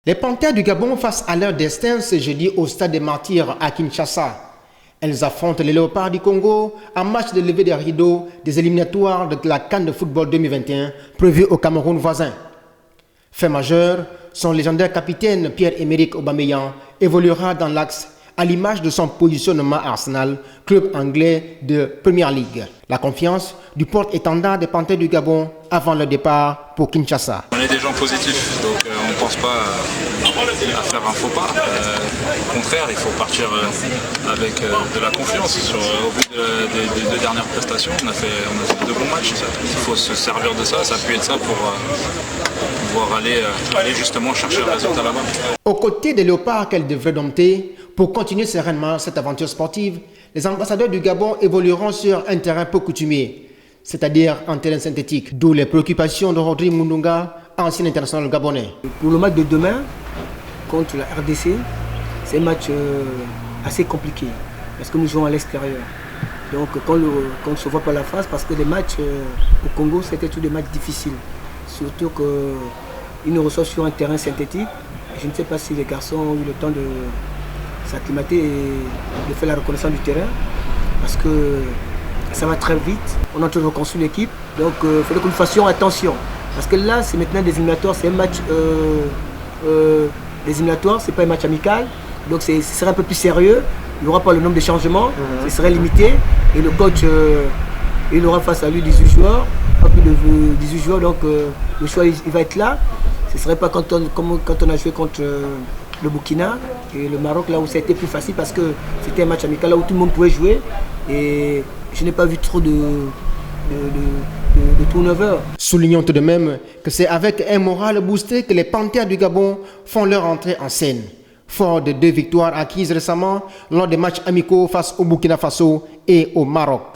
Les Panthères du Gabon face à leur destin ce jeudi au Stade des Martyrs à Kinshasa. Elles affrontent les Léopards du Congo en match de levée des rideaux des éliminatoires de la CAN de football 2021 prévu au Cameroun voisin. Fait majeur, son légendaire capitaine Pierre-Emerick Aubameyang évoluera dans l'axe à l'image de son positionnement à Arsenal, club anglais de Premier League. La confiance du porte-étendard des Panthères du Gabon avant le départ pour Kinshasa. On est des gens positifs, donc on ne pense pas à faire un faux pas. Au contraire, il faut partir avec de la confiance. Au vu des deux dernières prestations, on a fait de bons matchs. Il faut se servir de ça, s'appuyer de ça pour pouvoir aller justement chercher le résultat là-bas. Aux côtés des Léopards qu'elles devraient dompter, pour continuer sereinement cette aventure sportive, les ambassadeurs du Gabon évolueront sur un terrain peu coutumier, c'est-à-dire en terrain synthétique, d'où les préoccupations de Rodri Mundunga, ancien international gabonais. Pour le match de demain, contre la RDC, c'est un match assez compliqué, parce que nous jouons à l'extérieur. Donc quand on ne se voit pas la face, parce que les matchs au Congo, c'était tous des matchs difficiles. Surtout qu'ils nous reçoivent sur un terrain synthétique. Je ne sais pas si les garçons ont eu le temps de s'acclimater et de faire la reconnaissance du terrain, parce que ça va très vite. On est en train de reconstruire l'équipe, donc il faudrait que nous fassions attention. Parce que là, c'est maintenant des éliminatoires, c'est un match des éliminatoires, c'est pas un match amical, donc ce serait un peu plus sérieux. Il n'y aura pas le nombre de changements, ce serait limité, et le coach il aura face à lui 18 joueurs, pas plus de 18 joueurs, donc le choix il va être là. Ce ne serait pas comme quand on a joué contre le Burkina et le Maroc, là où ça a été plus facile parce que c'était un match amical, là où tout le monde pouvait jouer, et je n'ai pas vu trop de turnover. Soulignons tout de même que c'est avec un moral boosté que les Panthères du Gabon font leur entrée en scène. Fort de 2 victoires acquises récemment lors des matchs amicaux face au Burkina Faso et au Maroc.